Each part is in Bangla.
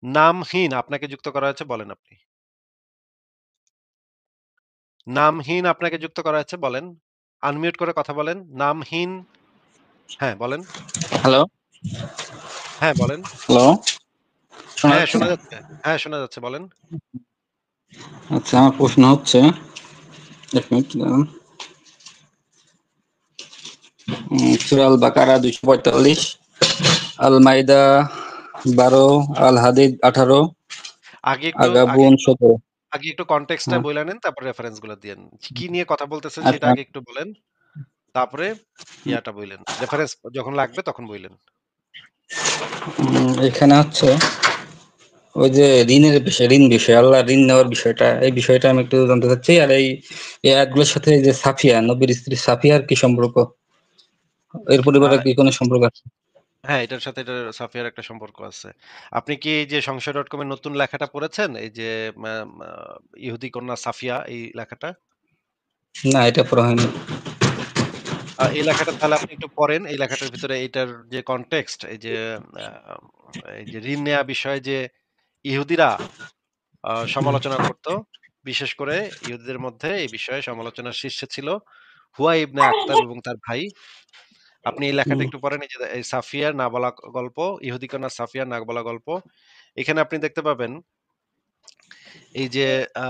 নামহীন আপনাকে যুক্ত করা হয়েছে, বলেন আপনি। নামহীন আপনাকে যুক্ত করা হয়েছে, বলেন। আনমিউট করে কথা বলেন। নামহীন। হ্যাঁ, বলেন। হ্যালো, হ্যাঁ, বলেন। হ্যালো, শোনা হ্যাঁ, যাচ্ছে? শোনা যাচ্ছে। হ্যাঁ, শোনা যাচ্ছে, বলেন। আচ্ছা, আমার প্রশ্ন হচ্ছে, ১ মিনিট দাঁড়ান। সূরা আল বাকারা ২৪৫, আল মাইদা ১২, আল হাদিদ ১৮, আগে একটু আগে আগাবুন একটু ১৭। আগে একটু কনটেক্সটটা হ্যাঁ, বইলা নেন, তারপর রেফারেন্স গুলো দিয়েন। কি নিয়ে কথা বলতেছেন সেটা আচ্ছা। আগে একটু বলেন। তারপরে ইয়াটা বইলেন। রেফারেন্স যখন লাগবে তখন বইলেন। এখানে হচ্ছে ওই যে ঋণের বিষয়, ঋণ বিষয়, আল্লাহর ঋণ নেওয়ার বিষয়টা, এই বিষয়টা আমি একটু জানতে চাচ্ছি। আর এই আয়াতগুলোর সাথে যে সাফিয়া, নবীর স্ত্রী সাফিয়ার কি সম্পর্ক? এর পরিবারে আর কি কোনো সম্পর্ক আছে? হ্যাঁ, এটার সাথে এটার সাফিয়ার একটা সম্পর্ক আছে। আপনি কি এই যে সংশয়.com এর নতুন লেখাটা পড়েছেন? এই যে মা মা ইহুদি কন্যা সাফিয়া, এই লেখাটা? না, এটা পড়া হয়নি। এই লেখাটা তাহলে আপনি একটু পড়েন। এই লেখাটার ভিতরে এইটার যে কনটেক্সট, আ এই যে ঋণ নেয়া বিষয়ে যে ইহুদিরা সমালোচনা করত। বিশেষ করে ইহুদিদের মধ্যে এই বিষয়ে সমালোচনার শীর্ষে ছিল হুয়া ইবনে আখতাব এবং তার ভাই। আপনি এই লেখাটা হুম, একটু পড়েন। এই যে এই সাফিয়ার না বলা গল্প, ইহুদি কন্যা সাফিয়ার না বলা গল্প। এখানে আপনি দেখতে পাবেন এই যে আ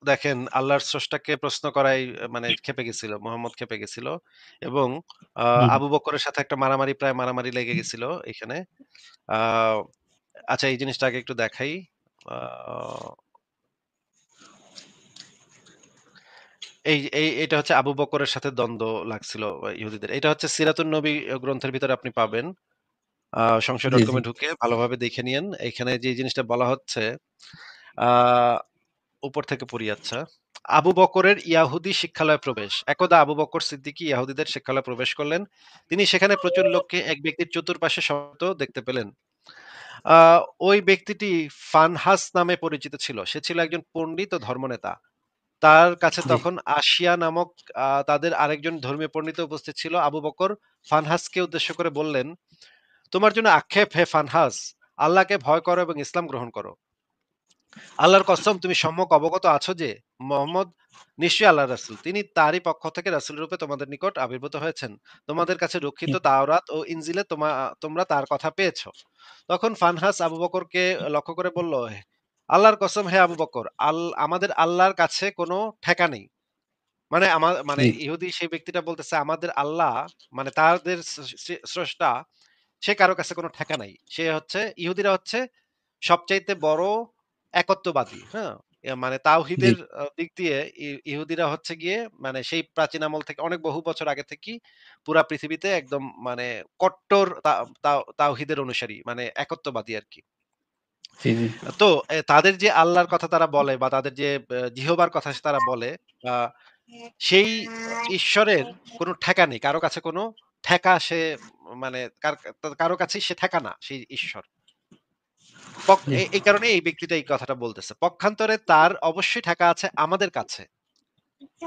দেখেন আল্লাহর স্রষ্টাকে প্রশ্ন করাই মানে ক্ষেপে গেছিল। মুহাম্মদ ক্ষেপে গেছিল এবং হুম, আবু বকরের সাথে একটা প্রায় মারামারি লেগে গেছিল এখানে। আ আচ্ছা, এই জিনিসটা আগে একটু দেখাই। আ এটা হচ্ছে আবু বকরের সাথে দ্বন্দ্ব লাগছিল ইহুদিদের। এটা হচ্ছে সিরাতুন নবী গ্রন্থের ভিতরে আপনি পাবেন। জি, সংশয়.com জি, এ ঢুকে ভালোভাবে দেখে নিয়েন। এখানে যে জিনিসটা বলা হচ্ছে, আ উপর থেকে পড়ি, আচ্ছা। আবু বকরের ইয়াহুদী শিক্ষালয়ে প্রবেশ। একদা আবু বকর সিদ্দিকী ইয়াহুদীদের শিক্ষালয়ে প্রবেশ করলেন। তিনি সেখানে প্রচুর লোককে এক ব্যক্তির চতুর্পাশে সমবেত দেখতে পেলেন। আ ওই ব্যক্তিটি ফানহাস নামে পরিচিত ছিল। সে ছিল একজন পণ্ডিত ও ধর্মনেতা। তার কাছে জি, তখন আসিয়া নামক তাদের আরেকজন ধর্মীয় পণ্ডিত উপস্থিত ছিল। আবু বকর ফানহাসকে উদ্দেশ্য করে বললেন, "তোমার জন্য আক্ষেপ হে ফানহাস! আল্লাহকে ভয় করো এবং ইসলাম গ্রহণ করো। আল্লাহর কসম, তুমি সম্যক অবগত আছো যে মুহাম্মদ নিশ্চয়ই আল্লাহর রাসূল। তিনি তারই পক্ষ থেকে রাসূল রূপে তোমাদের নিকট আবির্ভূত হয়েছেন। তোমাদের কাছে রক্ষিত হুম, তাওরাত ও ইনজিলে তোমরা তার কথা পেয়েছ।" তখন ফানহাস আবু বকরকে লক্ষ্য করে বলল, "আল্লাহর কসম হে আবু বকর, আমাদের আল্লাহর কাছে কোনো ঠেকা নেই।" মানে জি, ইহুদি সেই ব্যক্তিটা বলতেছে, আমাদের আল্লাহ মানে তাদের স্রষ্টা, সে কারো কাছে কোনো ঠেকা নাই। সে হচ্ছে ইহুদিরা হচ্ছে সবচাইতে বড় একত্ববাদী। হ্যাঁ? মানে জি, তাওহীদের দিক দিয়ে ইহুদিরা হচ্ছে গিয়ে মানে সেই প্রাচীন আমল থেকে অনেক বহু বছর আগে থেকেই পুরা পৃথিবীতে একদম মানে কট্টর তাওহীদের অনুসারী, মানে একত্ববাদী আরকি। জি, জি, তো তাদের যে আল্লাহর কথা তারা বলে বা তাদের যে জিহবার কথা তারা বলে, আ সেই ঈশ্বরের কোনো ঠেকা নেই। কারো কাছে কোনো ঠেকা সে মানে কারো কাছেই সে ঠেকা না সেই ঈশ্বর। জি, এই কারণে এই ব্যক্তিটা এই কথাটা বলতেছে। পক্ষান্তরে তার অবশ্যই ঠেকা আছে আমাদের কাছে।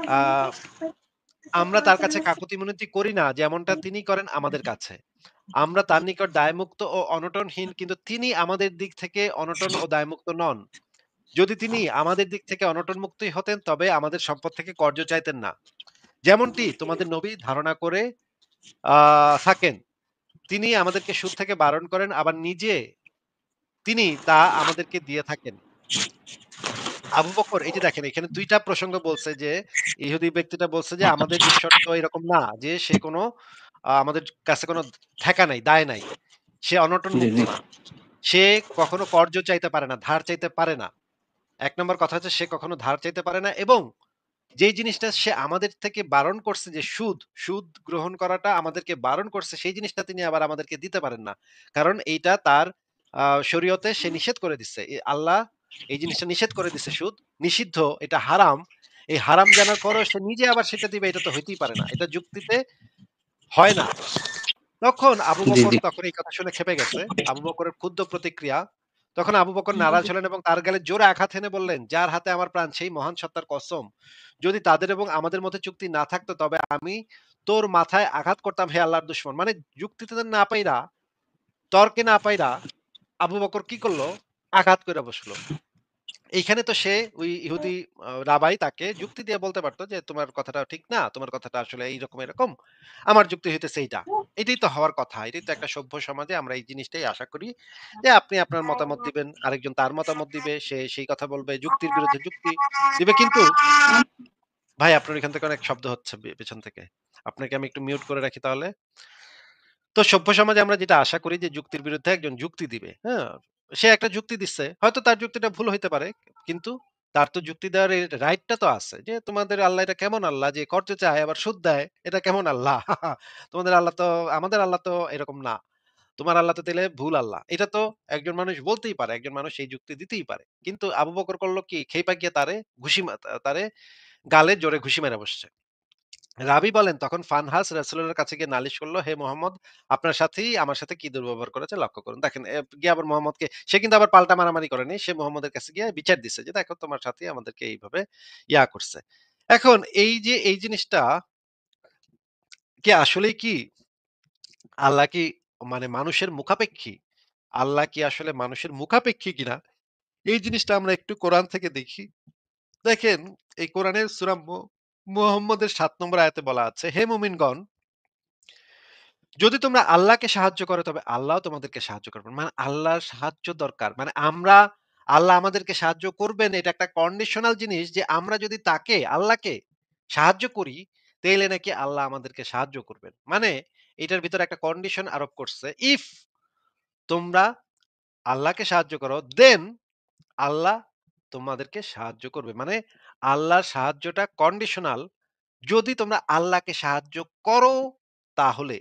আ আমরা তার কাছে কাকুতি মিনতি করি না যেমনটা তিনি করেন আমাদের কাছে। আমরা তার নিকট দায়মুক্ত ও অনটনহীন, কিন্তু তিনি আমাদের দিক থেকে অনটন ও দায়মুক্ত নন। যদি তিনি আমাদের দিক থেকে অনটন মুক্তই হতেন তবে আমাদের সম্পদ থেকে কর্য চাইতেন না। যেমনটি তোমাদের নবী ধারণা করে আ থাকেন। তিনি আমাদেরকে সুদ থেকে বারণ করেন, আবার নিজে তিনি তা আমাদেরকে দিয়ে থাকেন। আবু বকর এই যে দেখেন এখানে ২ টা প্রসঙ্গ বলছে যে, ইহুদি ব্যক্তিটা বলছে যে, আমাদের ঈশ্বর তো এরকম না যে সে কোন আমাদের কাছে কোন ঠেকা নাই, দায় নাই। সে অনটন জি, মুক্ত জি, না। সে কখনো কর্জ চাইতে পারে না, ধার চাইতে পারে না। ১ নম্বর কথা হচ্ছে সে কখনো ধার চাইতে পারে না এবং যেই জিনিসটা সে আমাদের থেকে বারণ করছে যে সুদ গ্রহণ করাটা আমাদেরকে বারণ করছে, সেই জিনিসটা তিনি আবার আমাদেরকে দিতে পারেন না। কারণ এইটা তার শরীয়তে সে নিষেধ করে দিচ্ছে। আল্লাহ এই জিনিসটা নিষেধ করে দিছে, সুদ নিষিদ্ধ, এটা হারাম। এই হারাম জানার পরেও সে নিজে আবার সেটা দিবে, এটা তো হইতেই পারে না। এটা যুক্তিতে হয় না। তখন আবু জি, বকর জি, তখন এই কথা শুনে ক্ষেপে গেছে। আবু বকরের ক্ষুদ্র প্রতিক্রিয়া। তখন আবু বকর নারাজ হলেন এবং তার গালে জোরে আঘাত হেনে বললেন, "যার হাতে আমার প্রাণ সেই মহান সত্তার কসম, যদি তাদের এবং আমাদের মধ্যে চুক্তি না থাকতো তবে আমি তোর মাথায় আঘাত করতাম হে আল্লাহর দুশমন।" মানে যুক্তিতে না পাইরা, তর্কে না পাইরা আবু বকর কি করলো? আঘাত কইরা বসলো। এইখানে তো সে ওই ইহুদি রাবাই তাকে যুক্তি দিয়ে বলতে পারত যে, "তোমার কথাটা ঠিক না। তোমার কথাটা আসলে এইরকম, এরকম। আমার যুক্তি হইতেছে এইটা।" এটাই তো হওয়ার কথা। এটাই তো একটা সভ্য সমাজে আমরা এই জিনিসটাই আশা করি যে, আপনি আপনার মতামত দিবেন, আরেকজন তার মতামত দিবে। সে সেই কথা বলবে, যুক্তির বিরুদ্ধে যুক্তি দিবে। কিন্তু ভাই আপনার এখান থেকে অনেক শব্দ হচ্ছে পেছন থেকে। আপনাকে আমি একটু মিউট করে রাখি তাহলে। তো সভ্য সমাজে আমরা যেটা আশা করি যে যুক্তির বিরুদ্ধে একজন যুক্তি দিবে। হ্যাঁ? সে একটা যুক্তি দিচ্ছে। হয়তো তার যুক্তিটা ভুল হইতে পারে। কিন্তু তার তো যুক্তি দেওয়ার রাইটটা তো আছে। যে তোমাদের আল্লাহ এটা কেমন আল্লাহ যে করতে চায় আবার সুদ দেয়। এটা কেমন আল্লাহ? তোমাদের আল্লাহ তো আমাদের আল্লাহ তো এরকম না। তোমার আল্লাহ তো তাইলে ভুল আল্লাহ। এটা তো একজন মানুষ বলতেই পারে। একজন মানুষ এই যুক্তি দিতেই পারে। কিন্তু আবু বকর করল কি? খেইপা গিয়ে তারে ঘুষি তারে গালে জোরে ঘুষি মেরে বসছে। রাবী বলেন, তখন ফানহাস রাসূলের কাছে গিয়ে নালিশ করল, হে মুহাম্মদ, আপনার সাথেই আমার সাথে কি দুর্ব্যবহার করেছে লক্ষ্য করুন। দেখেন গিয়ে আবার মুহাম্মদকে সে কিন্তু আবার পাল্টা মারামারি করেনি। সে মুহাম্মদের কাছে গিয়ে বিচার দিছে যে দেখো তোমার সাথেই আমাদেরকে এইভাবে করছে। এখন এই যে এই জিনিসটা কি আসলেই কি আল্লাহ কি মানে মানুষের মুখাপেক্ষী? আল্লাহ কি আসলে মানুষের মুখাপেক্ষী কিনা? এই জিনিসটা আমরা একটু কোরআন থেকে দেখি। দেখেন এই কোরআনের সূরা মুহাম্মদের ৭ নম্বর আয়াতে বলা আছে, হে মুমিনগণ, যদি তোমরা আল্লাহকে সাহায্য করো তবে আল্লাহও তোমাদেরকে সাহায্য করবেন। মানে আল্লাহর সাহায্য দরকার। মানে আল্লাহ আমাদেরকে সাহায্য করবেন এটা একটা কন্ডিশনাল জিনিস যে আমরা যদি আল্লাহকে সাহায্য করি তাইলে নাকি আল্লাহ আমাদেরকে সাহায্য করবেন। মানে এটার ভিতরে একটা কন্ডিশন আরোপ করছে। ইফ তোমরা আল্লাহকে সাহায্য করো দেন আল্লাহ তোমাদেরকে সাহায্য করবে। মানে আল্লাহর সাহায্যটা কন্ডিশনাল। যদি তোমরা আল্লাহকে সাহায্য করো তাহলে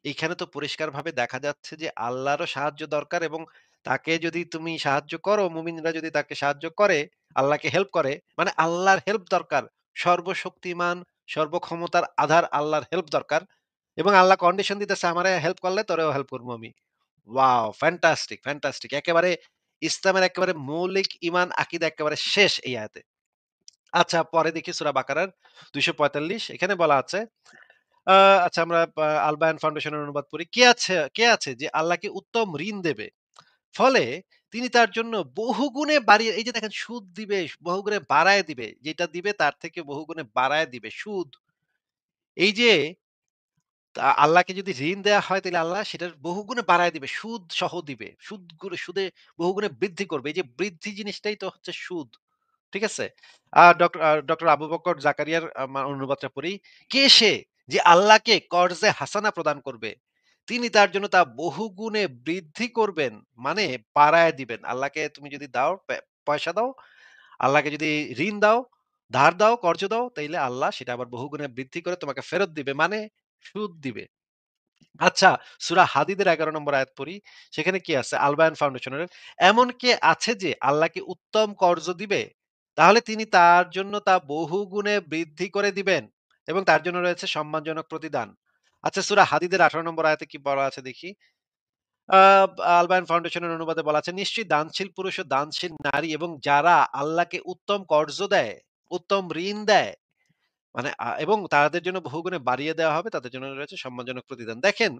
এইখানে তো পরিষ্কারভাবে দেখা যাচ্ছে যে আল্লাহরও সাহায্য দরকার এবং তাকে যদি তুমি সাহায্য করো, মুমিনরা যদি তাকে সাহায্য করে, আল্লাহকে হেল্প করে, মানে আল্লাহর হেল্প দরকার। সর্বশক্তিমান, সর্বক্ষমতার আধার আল্লাহর হেল্প দরকার। এবং আল্লাহ কন্ডিশন দিতেছে আমারে হেল্প করলে তোরেও হেল্প করবো আমি। ওয়াও! Fantastic, fantastic. একেবারে ইসলামের একেবারে মৌলিক ঈমান আকীদা একেবারে শেষ এই আয়াতে। আচ্ছা পরে দেখি সূরা বাকারার ২৪৫ এখানে বলা আছে আ আচ্ছা আমরা আল বায়ান ফাউন্ডেশনের অনুবাদ পড়ি। কে আছে যে আল্লাহকে উত্তম ঋণ দেবে। ফলে তিনি তার জন্য বহুগুণে বাড়িয়ে এই যে দেখেন সুদ দিবে, বহুগুণে বাড়ায় দিবে। যেটা দিবে তার থেকে বহুগুণে বাড়ায় দিবে। সুদ। এই যে আল্লাহকে যদি ঋণ দেয়া হয় তাহলে আল্লাহ সেটার বহুগুণে বাড়ায় দিবে। সুদ সহ দিবে। সুদে বহুগুণে বৃদ্ধি করবে। এই যে বৃদ্ধি জিনিসটাই তো হচ্ছে সুদ। ঠিক আছে? ডক্টর আবু বকর জাকারিয়ার অনুবাদটা পড়ি। কে সে যে আল্লাহকে কর্জে হাসানা প্রদান করবে? তিনি তার জন্য তা বহুগুণে বৃদ্ধি করবেন। মানে বাড়ায় দিবেন। আল্লাহকে তুমি যদি দাও পয়সা দাও, আল্লাহকে যদি ঋণ দাও, ধার দাও, কর্জ দাও, তাইলে আল্লাহ সেটা আবার বহুগুণে বৃদ্ধি করে তোমাকে ফেরত দিবে। মানে সুদ দিবে। আচ্ছা, সূরা হাদীদের ১১ নম্বর আয়াত পড়ি। সেখানে কি আছে? আল বায়ান ফাউন্ডেশনের এমন কে আছে যে আল্লাহকে উত্তম কর্জ দিবে? তাহলে তিনি তার জন্য তা বহুগুণে বৃদ্ধি করে দিবেন এবং তার জন্য রয়েছে সম্মানজনক প্রতিদান। আচ্ছা সূরা হাদীদের ১৮ নম্বর আয়াতে কি বলা আছে দেখি? আ আল বায়ান ফাউন্ডেশনের অনুবাদে বলা আছে, নিশ্চয়ই দানশীল পুরুষ ও দানশীল নারী এবং যারা আল্লাহকে উত্তম কর্জ দেয়, উত্তম ঋণ দেয় মানে এবং তাদের জন্য বহুগুণে বাড়িয়ে দেওয়া হবে, তাদের জন্য রয়েছে সম্মানজনক প্রতিদান। দেখেন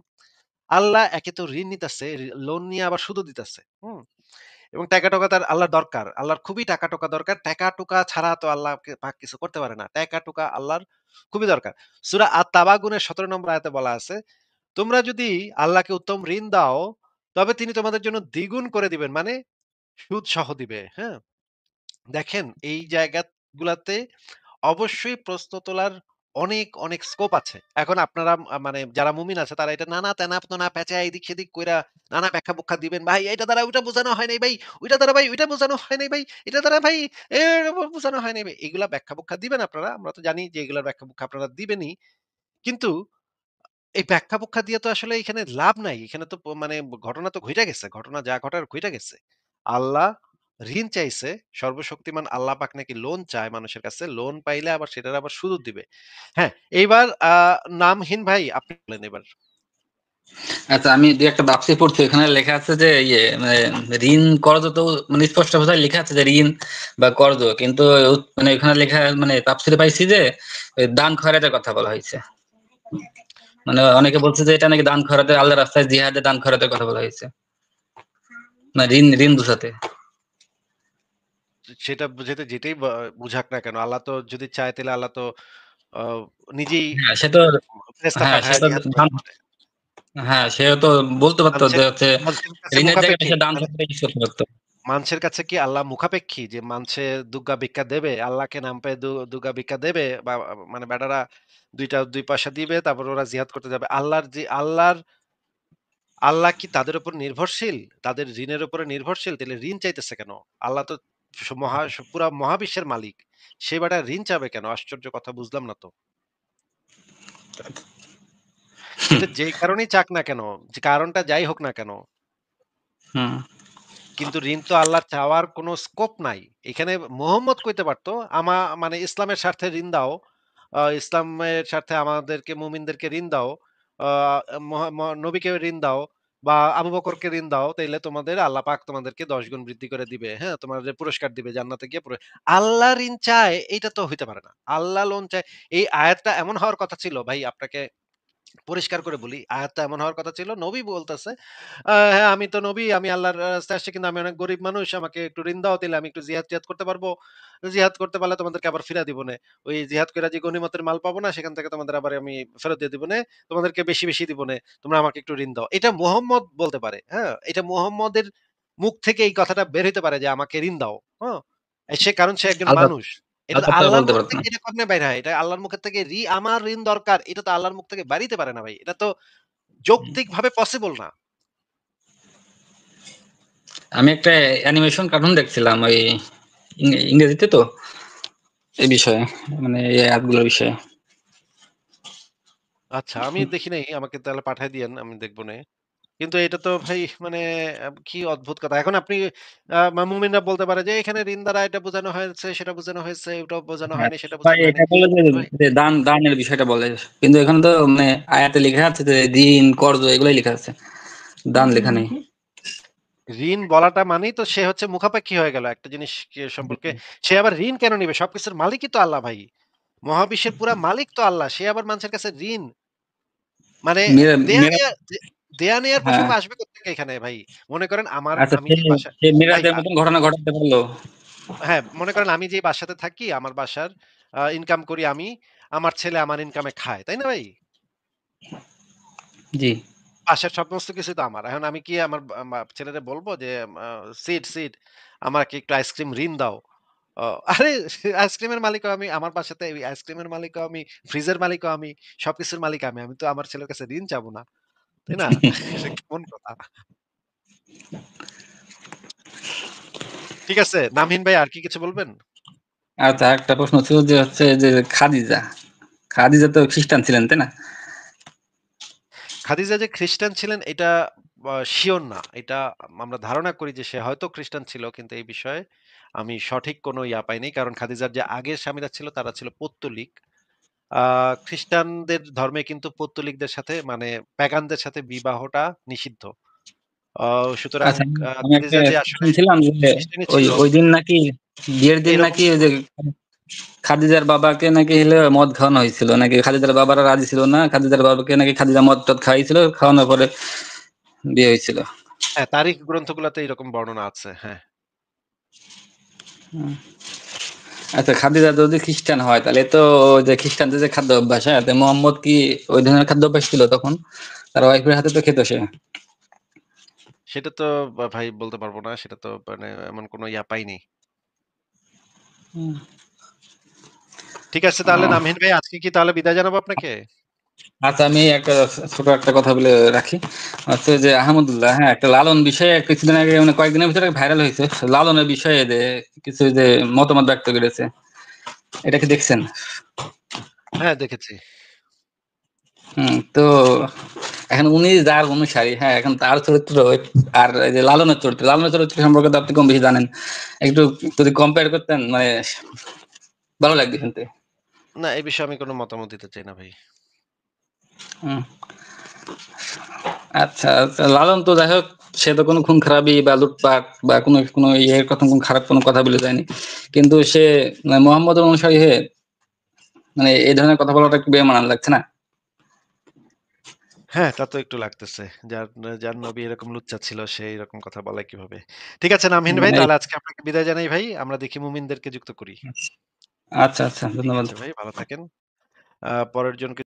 আল্লাহ একে তো ঋণ নিতেছে, লোন নিয়ে আবার সুদও দিতেছে। হুম? এবং টাকা-টোকা তার আল্লাহর দরকার। আল্লাহর খুবই টাকা-টোকা দরকার। টাকা-টোকা ছাড়া তো আল্লাহকে পাক কিছু করতে পারে না। টাকা-টোকা আল্লাহর খুবই দরকার। সূরা আত-তাবাগুনের ১৭ নম্বর আয়াতে বলা আছে, তোমরা যদি আল্লাহকে উত্তম ঋণ দাও, তবে তিনি তোমাদের জন্য দ্বিগুণ করে দিবেন। মানে সুদ সহ দিবে। হ্যাঁ? দেখেন এই জায়গাগুলাতে অবশ্যই প্রশ্ন তোলার অনেক স্কোপ আছে। এখন আপনারা মানে যারা মুমিন আছে তারা এটা নানা তেনা-তেনা প্যাঁচায় এদিক সেদিক কইরা নানা ব্যাখ্যা-বুখ্যা দিবেন। ভাই এইটা দ্বারা ওইটা বোঝানো হয় নাই ভাই, ওইটা দ্বারা ভাই ওইটা বোঝানো হয় নাই ভাই, এটা দ্বারা ভাই এ বোঝানো হয় নাই ভাই। এগুলা ব্যাখ্যা-বুখ্যা দিবেন আপনারা। আমরা তো জানি যে এগুলার ব্যাখ্যা-বুখ্যা আপনারা দিবেনই। কিন্তু এই ব্যাখ্যা-বুখ্যা দিয়ে তো আসলে এখানে লাভ নাই। এখানে তো মানে ঘটনা তো ঘইটা গেছে। ঘটনা যা ঘটার ঘইটা গেছে। আল্লাহ ঋণ চাইছে, সর্বশক্তিমান আল্লাহ পাক নাকি লোন চায় মানুষের কাছে। লোন পাইলে আবার সেটার আবার সুদও দিবে। হ্যাঁ, এইবার নামহীন ভাই আপনি বলেন এবার। আচ্ছা আমি ২-১ টা তাফসীর পড়ছি ওখানে লেখা আছে যে মানে ঋণ কর্জ তো মানে স্পষ্ট ভাষায় লেখা আছে যে ঋণ বা কর্জ কিন্তু মানে ওখানে লেখা মানে তাফসীরে পাইছি যে দান খয়রাতের কথা বলা হয়েছে। মানে অনেকে বলছে যে এটা নাকি দান খয়রাতের আল্লাহর রাস্তায় জিহাদে দান খয়রাতের কথা বলা হয়েছে। না ঋণ বুঝাতে। সেটা বুঝাতে যেটাই বুঝাক না কেন, আল্লাহ তো যদি চায় তাহলে আল্লাহ তো আ নিজেই হ্যাঁ, সে তো ফেরেশতা হ্যাঁ, সে পাঠায় তো জিহাদ করাতে পারে। হ্যাঁ, সেও তো বলতে পারতো মানুষের যে হচ্ছে মানুষের কাছে ঋণের জায়গাটা মুখাপেক্ষী। সে দান করে ইউজ করতে পারতো। মানুষের কাছে কি আল্লাহ মুখাপেক্ষী যে মানছে দুগ্গা ভিক্ষা দেবে? আল্লাহকে নাম পেয়ে দুগ্গা ভিক্ষা দেবে বা মানে বেটারা ২ পয়সা দিবে তারপর ওরা জিহাদ করতে যাবে। আল্লাহ কি তাদের উপর নির্ভরশীল? তাদের ঋণের উপরে নির্ভরশীল? তাহলে ঋণ চাইতেছে কেন? আল্লাহ তো পুরা মহাবিশ্বের মালিক। সে বেটা ঋণ চাবে কেন? আশ্চর্য কথা, বুঝলাম না তো। এটা যেই কারণেই চাক না কেন, যে কারণটা যাই হোক না কেন, হুম। কিন্তু ঋণ তো আল্লাহর চাওয়ার কোনো স্কোপ নাই। এখানে মুহাম্মদ কইতে পারতো, মানে ইসলামের স্বার্থে ঋণ দাও। ইসলামের স্বার্থে আমাদেরকে মুমিনদেরকে ঋণ দাও। আ নবীকে ঋণ দাও বা আবু বকরকে ঋণ দাও। তাইলে তোমাদের আল্লাহ পাক তোমাদেরকে ১০ গুণ বৃদ্ধি করে দিবে। হ্যাঁ? তোমাদের পুরস্কার দিবে জান্নাতে গিয়ে আল্লাহ ঋণ চায়, এইটা তো হইতে পারে না। আল্লাহ লোন চায়। এই আয়াতটা এমন হওয়ার কথা ছিল ভাই, আপনাকে পরিষ্কার করে বলি, আয়াতটা এমন হওয়ার কথা ছিল, নবী বলতেছে, "হ্যাঁ, আমি তো নবী, আমি আল্লাহর রাস্তায় আসছি, কিন্তু আমি অনেক গরিব মানুষ। আমাকে একটু ঋণ দাও, তাইলে আমি একটু জিহাদ-টিহাদ করতে পারবো। জিহাদ করতে পারলে তোমাদেরকে আবার ফিরায় দিবনে। ওই জিহাদ কইরা যে গনিমতের মাল পাবো না, সেখান থেকে তোমাদের আবার আমি ফেরত দিয়ে দিবনে। তোমাদেরকে বেশি, বেশি দিবনে। তোমরা আমাকে একটু ঋণ দাও।" এটা মুহাম্মদ বলতে পারে, হ্যাঁ? এটা মুহাম্মদের মুখ থেকে এই কথাটা বের হইতে পারে যে, "আমাকে ঋণ দাও।" হ্যাঁ? কারণ সে একজন আল্লাহ মানুষ। এটা তো আল্লাহ তো আর আল্লাহর বলতে মুখ পারত থেকে না। এটা কেমনে বাইর হয়? এটা আল্লাহর মুখের থেকে আমার ঋণ দরকার। এটা তো আল্লাহর মুখ থেকে বাড়িতে পারে না ভাই। এটা তো যৌক্তিকভাবে পসিবল না। আমি একটা অ্যানিমেশন কার্টুন দেখছিলাম ওই ইংরেজিতে তো এই বিষয়ে মানে এই অ্যাপগুলোর বিষয়ে। আচ্ছা, আমি দেখি নাই। আমাকে তাহলে পাঠায় দিয়েন। আমি দেখবনে। কিন্তু এটা তো ভাই মানে কি অদ্ভুত কথা। এখন আপনি মুমিনরা বলতে পারে যে এখানে ঋণ দ্বারা এটা বোঝানো হয়েছে, সেটা বোঝানো হয়েছে, ওটাও বোঝানো হ্যাঁ, হয়নি, সেটা ভাই বোঝানো হয়নি। এটা বলে ভাই যে দানের বিষয়টা বলে। কিন্তু এখানে তো মানে আয়াতে লেখা আছে যে ঋণ, কর্জ এগুলাই লেখা আছে। দান লেখা নেই। ঋণ বলাটা মানেই তো সে হচ্ছে মুখাপেক্ষী হয়ে গেল একটা জিনিস সম্পর্কে। সে আবার ঋণ কেন নিবে? সবকিছুর মালিকই তো আল্লাহ ভাই। মহাবিশ্বের পুরা মালিক তো আল্লাহ। সে আবার মানুষের কাছে ঋণ মানে মেরা দেয়া মেরা নেয়া দেয়া নেয়ার হ্যাঁ, প্রসঙ্গ আসবে কোত্থেকে এখানে ভাই? মনে করেন আচ্ছা আমি সে যে বাসা সে ভাই মেরাজের মতন ঘটনা ঘটাতে পারলো। হ্যাঁ, মনে করেন আমি যে বাসাতে থাকি, আমার বাসার ইনকাম করি আমি, আমার ছেলে আমার ইনকামে খায়। তাই না ভাই? জি। বাসার সমস্ত কিছুই তো আমার। এখন আমি কি আমার ছেলেরে বলব যে আ সিড আমাকে একটু আইসক্রিম ঋণ দাও। অ আরে আইসক্রিমের মালিকও আমি, আমার বাসাতে এই আইসক্রিমের মালিকও আমি, ফ্রিজের মালিকও আমি, সবকিছুর মালিক আমি। আমি তো আমার ছেলের কাছে ঋণ চাবো না। তাই না? এটা কেমন কথা? ঠিক আছে। নামহীন ভাই আর কি কিছু বলবেন? আচ্ছা একটা প্রশ্ন ছিল যে হচ্ছে যে খাদিজা। খাদিজা তো খ্রিস্টান ছিলেন, তাই না? খাদিজা যে খ্রিস্টান ছিলেন এটা সিওর না। এটা আমরা ধারণা করি যে সে হয়তো খ্রিস্টান ছিল। কিন্তু এই বিষয়ে আমি সঠিক কোনো পাইনি। কারণ খাদিজার যে আগের স্বামীরা ছিল তারা ছিল পৌত্তলিক। আ খ্রিস্টানদের ধর্মে কিন্তু পৌত্তলিকদের সাথে মানে প্যাগানদের সাথে বিবাহটা নিষিদ্ধ। আ সুতরাং আচ্ছা আমি একটা খাদিজা যে আসলে শুনছিলাম যে খ্রিস্টানই ওই ছিল ওই দিন নাকি বিয়ের দিন এরকম নাকি ওই যে খাদিজার বাবাকে নাকি হলে মদ খাওয়ানো হয়েছিল নাকি খাদিজার বাবারা রাজি ছিল না, খাদিজার বাবাকে নাকি খাদিজা মদ টদ খাইছিল, খাওয়ানোর পরে বিয়ে হয়েছিল। হ্যাঁ, তারিখ গ্রন্থগুলাতে এরকম বর্ণনা আছে। হ্যাঁ। আচ্ছা খাদিজা যদি খ্রিস্টান হয় তাহলে তো ওই যে খ্রিস্টানদের যে খাদ্য অভ্যাস, হ্যাঁ তো মোহাম্মদ কি ওই ধরনের খাদ্য অভ্যাস ছিল তখন? তার ওয়াইফের হাতে তো খেত সে। সেটা তো ভাই বলতে পারব না। সেটা তো মানে এমন কোনো পাইনি। হুম। ঠিক আছে তাহলে ও, নামহীন ভাই, আজকে কি তাহলে বিদায় জানাবো আপনাকে? আচ্ছা আমি একটা ছোট একটা কথা বলে রাখি। হচ্ছে যে আহমদুল্লাহ, হ্যাঁ একটা লালন বিষয়ে কিছুদিন আগে মানে কয়েকদিনের ভিতরে ভাইরাল হয়েছে, লালনের বিষয়ে যে কিছু যে মতামত ব্যক্ত করেছে, এটা কি দেখছেন? হ্যাঁ, দেখেছি। তো এখন উনি যার অনুসারী, হ্যাঁ এখন তার চরিত্র আর এই যে লালনের চরিত্র সম্পর্কে তো আপনি কম বেশি জানেন। একটু যদি কম্পেয়ার করতেন মানে ভালো লাগবে শুনতে। না, এই বিষয়ে আমি কোনো মতামত দিতে চাই না ভাই। হুম। আচ্ছা আচ্ছা, লালন তো যাই হোক সে তো কোনো খুন খারাপি বা লুটপাট বা কোনো কোনো ইয়ের কথা কোনো খারাপ কোনো কথা বলে যায়নি, কিন্তু সে মানে মোহাম্মদের অনুসারী হয়ে মানে এই ধরনের কথা বলাটা একটু বেমানান লাগছে না? হ্যাঁ, তা তো একটু লাগতেছে। যার নবী এরকম লুচ্চা ছিল সে এরকম কথা বলে কিভাবে? ঠিক আছে নামহীন ভাই, এই তাহলে আজকে আপনাকে বিদায় জানাই ভাই। আমরা দেখি মুমিনদেরকে যুক্ত করি। আচ্ছা, আচ্ছা ঠিক ধন্যবাদ। আছে ভাই, ভালো থাকেন। পরের জনকে